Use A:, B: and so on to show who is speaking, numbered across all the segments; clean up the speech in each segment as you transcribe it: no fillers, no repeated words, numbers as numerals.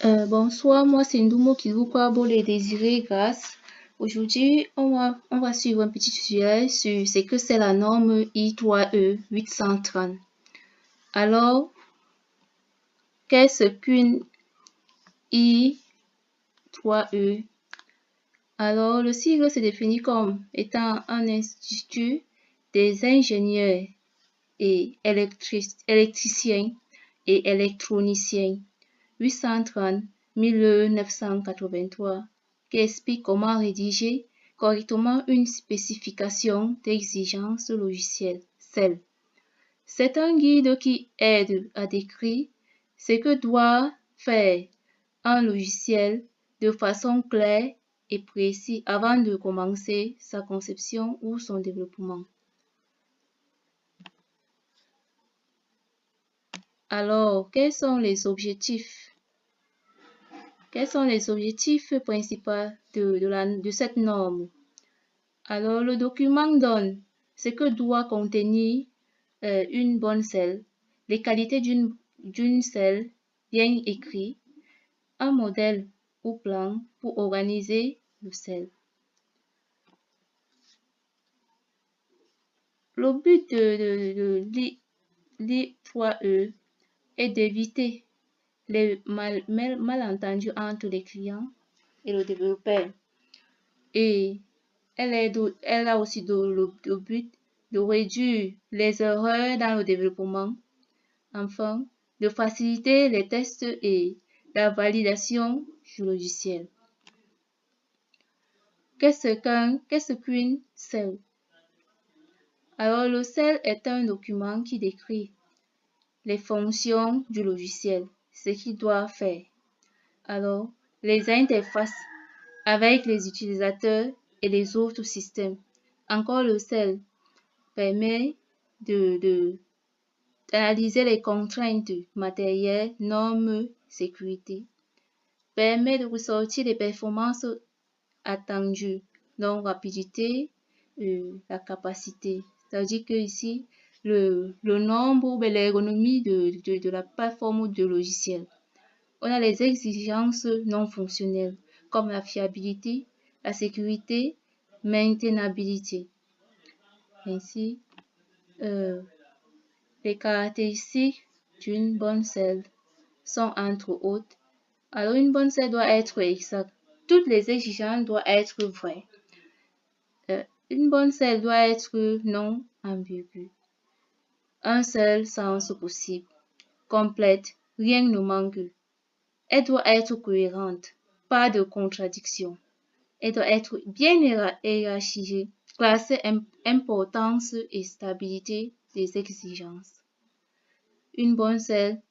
A: Bonsoir, moi c'est Ndumo Kilukwabo les désirés grâce. Aujourd'hui, on va suivre un petit tutoriel sur ce que c'est la norme I3E 830. Alors, qu'est-ce qu'une I3E? Alors, le sigle se définit comme étant un institut des ingénieurs et électriciens et électroniciens 830 1983 qui explique comment rédiger correctement une spécification d'exigence logicielle, CEL. C'est un guide qui aide à décrire ce que doit faire un logiciel de façon claire et précise avant de commencer sa conception ou son développement. Alors, quels sont les objectifs? Quels sont les objectifs principaux de cette norme? Alors, le document donne ce que doit contenir une bonne CEL, les qualités d'une CEL bien écrite, un modèle ou plan pour organiser le CEL. Le but de l'I3E est d'éviter les malentendus entre les clients et le développeur. Et elle a aussi le but de réduire les erreurs dans le développement, enfin, de faciliter les tests et la validation du logiciel. Qu'est-ce qu'une CEL? Alors, le CEL est un document qui décrit les fonctions du logiciel, ce qu'il doit faire. Alors, les interfaces avec les utilisateurs et les autres systèmes. Encore le CEL permet d'analyser les contraintes matérielles, normes, sécurité, permet de ressortir les performances attendues, donc rapidité, la capacité. C'est-à-dire que ici, le nombre ou l'ergonomie de la plateforme ou de logiciel. On a les exigences non fonctionnelles, comme la fiabilité, la sécurité, maintenabilité. Ainsi, les caractéristiques d'une bonne CEL sont entre autres. Alors, une bonne CEL doit être exacte. Toutes les exigences doivent être vraies. Une bonne CEL doit être non ambiguë. Un seul sens possible. Complète, rien ne manque. Elle doit être cohérente, pas de contradiction. Elle doit être bien hiérarchisée, classer importance et stabilité des exigences. Une bonne CEL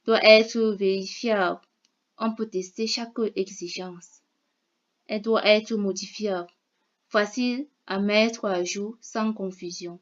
A: doit être vérifiable. On peut tester chaque exigence. Elle doit être modifiable, facile à mettre à jour sans confusion.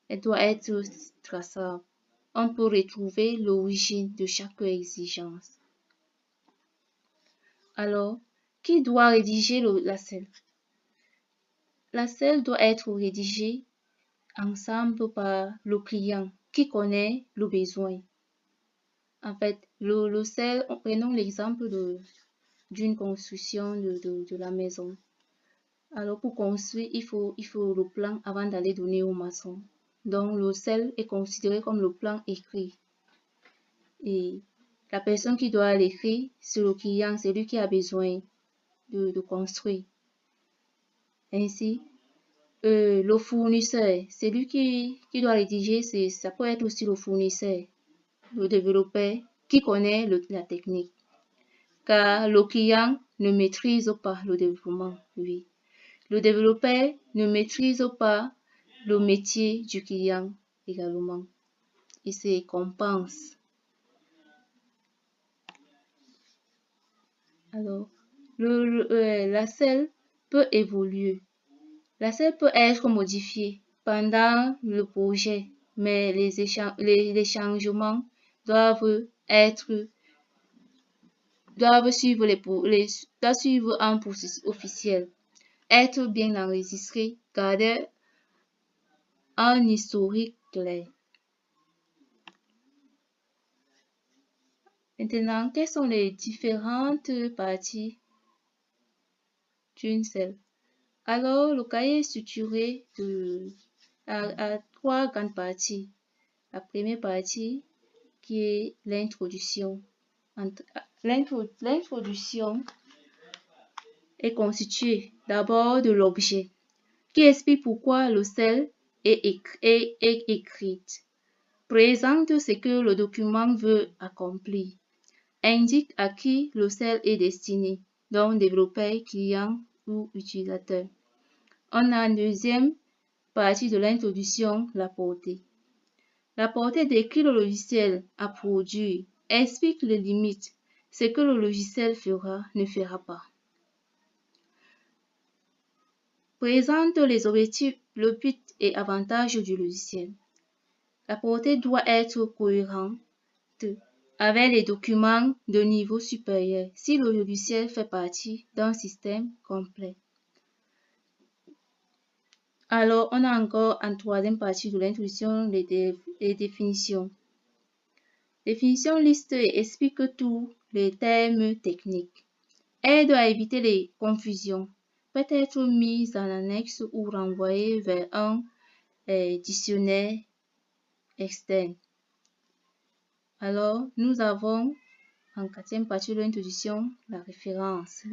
A: Elle doit être traçable. On peut retrouver l'origine de chaque exigence. Alors, qui doit rédiger la CEL? La CEL doit être rédigée ensemble par le client qui connaît le besoin. En fait, le CEL, prenons l'exemple d'une construction de la maison. Alors, pour construire, il faut le plan avant d'aller donner au maçon. Donc, le CEL est considéré comme le plan écrit. Et la personne qui doit l'écrire, c'est le client, c'est lui qui a besoin de construire. Ainsi, le fournisseur, c'est lui qui doit rédiger, ça peut être aussi le fournisseur, le développeur qui connaît la technique. Car le client ne maîtrise pas le développement, oui. Le développeur ne maîtrise pas le métier du client également. Il se compense. Alors, la CEL peut évoluer. La CEL peut être modifiée pendant le projet, mais les changements doivent suivre un processus officiel, être bien enregistré, garder un historique clair. Maintenant, quelles sont les différentes parties d'une cellule? Alors, le cahier est structuré à 3 grandes parties. La première partie qui est l'introduction. L'introduction est constituée d'abord de l'objet qui explique pourquoi le cell est écrite, présente ce que le document veut accomplir, indique à qui le cell est destiné, donc développeur, client ou utilisateur. On a une deuxième partie de l'introduction, la portée. La portée décrit le logiciel à produire, explique les limites, ce que le logiciel fera, ne fera pas. Présente les objectifs, le but et avantages du logiciel. La portée doit être cohérente avec les documents de niveau supérieur si le logiciel fait partie d'un système complet. Alors, on a encore en troisième partie de l'introduction les définitions. Définition liste et explique tous les termes techniques. Aide à éviter les confusions. Peut être mise en annexe ou renvoyée vers un dictionnaire externe. Alors, nous avons en quatrième partie de l'introduction les références.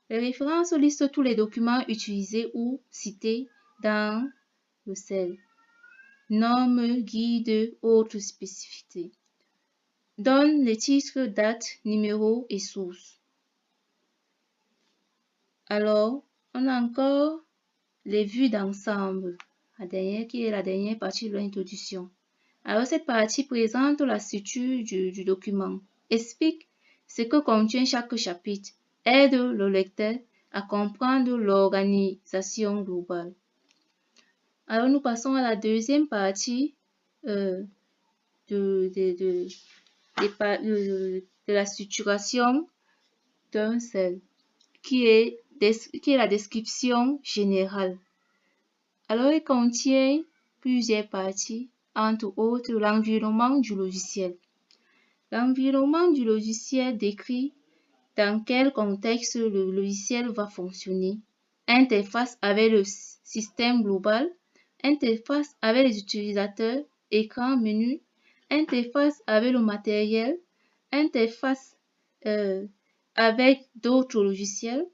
A: Les références listent tous les documents utilisés ou cités dans le cell. Normes, guides, autres spécificités. Donne les titres, dates, numéros et sources. Alors, on a encore les vues d'ensemble, qui est la dernière partie de l'introduction. Alors, cette partie présente la structure du document, explique ce que contient chaque chapitre, aide le lecteur à comprendre l'organisation globale. Alors, nous passons à la deuxième partie de la structuration d'un cell, qui est la description générale. Alors, il contient plusieurs parties, entre autres l'environnement du logiciel. L'environnement du logiciel décrit dans quel contexte le logiciel va fonctionner, interface avec le système global, interface avec les utilisateurs, écran, menu, interface avec le matériel, interface avec d'autres logiciels,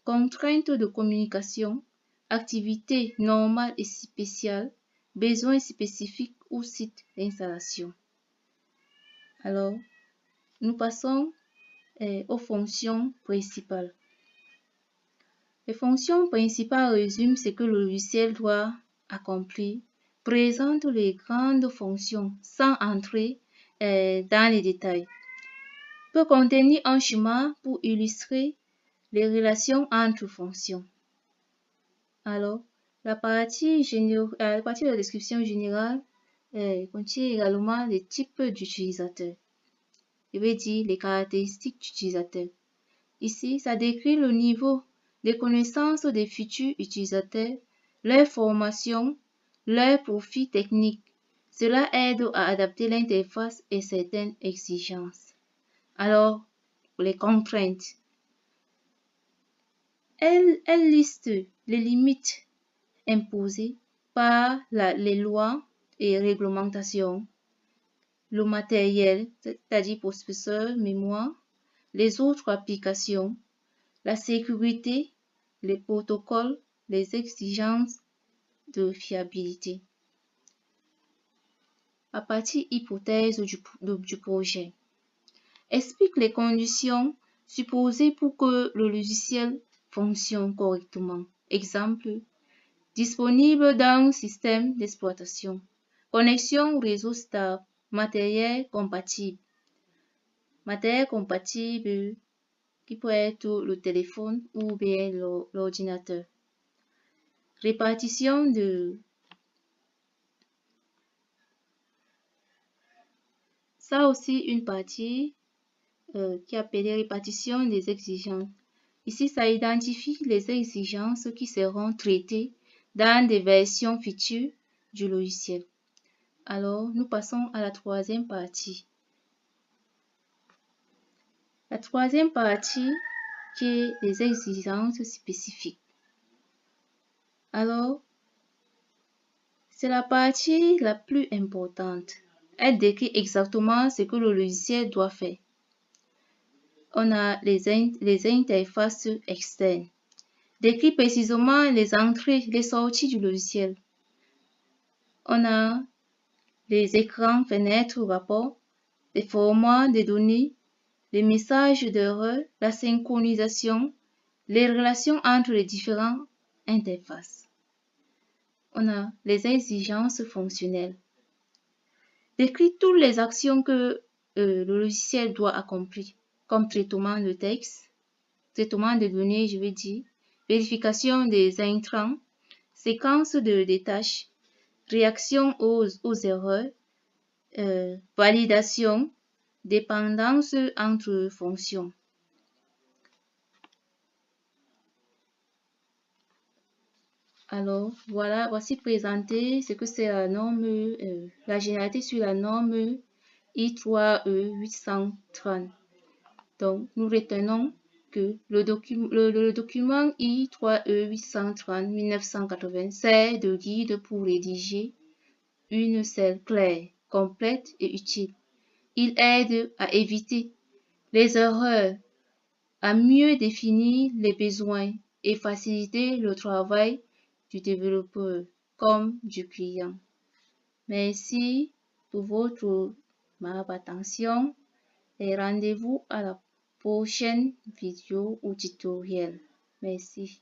A: contraintes de communication, activités normales et spéciales, besoins spécifiques ou sites d'installation. Alors, nous passons aux fonctions principales. Les fonctions principales résument ce que le logiciel doit accomplir, présentent les grandes fonctions sans entrer dans les détails. Peut contenir un schéma pour illustrer les relations entre fonctions. Alors, la partie de la description générale contient également les types d'utilisateurs. Je vais dire les caractéristiques d'utilisateur. Ici, ça décrit le niveau de connaissance des futurs utilisateurs, leur formation, leur profil technique. Cela aide à adapter l'interface et certaines exigences. Alors, les contraintes. Elle liste les limites imposées par les lois et réglementations, le matériel, c'est-à-dire processeur, mémoire, les autres applications, la sécurité, les protocoles, les exigences de fiabilité. La partie hypothèse du projet explique les conditions supposées pour que le logiciel fonctionne correctement. Exemple, disponible dans un système d'exploitation, connexion réseau stable, matériel compatible. Matériel compatible qui peut être le téléphone ou bien l'ordinateur. Répartition de... Ça aussi une partie qui est appelée répartition des exigences. Ici, ça identifie les exigences qui seront traitées dans des versions futures du logiciel. Alors, nous passons à la troisième partie, troisième partie qui est les exigences spécifiques. Alors, c'est la partie la plus importante. Elle décrit exactement ce que le logiciel doit faire. On a les interfaces externes. Décrit précisément les entrées, les sorties du logiciel. On a les écrans, fenêtres, rapports, les formats de données, les messages d'erreur, la synchronisation, les relations entre les différentes interfaces. On a les exigences fonctionnelles. Décrit toutes les actions que le logiciel doit accomplir, comme traitement de texte, traitement de données, je veux dire, vérification des intrants, séquence de tâches, réaction aux erreurs, validation, dépendance entre fonctions. Alors, voici présenté ce que c'est la norme, la généralité sur la norme I3E 830. Donc, nous retenons que le document I3E 830 1980 sert de guide pour rédiger une selle claire, complète et utile. Il aide à éviter les erreurs, à mieux définir les besoins et faciliter le travail du développeur comme du client. Merci pour votre attention et rendez-vous à la prochaine vidéo ou tutoriel. Merci.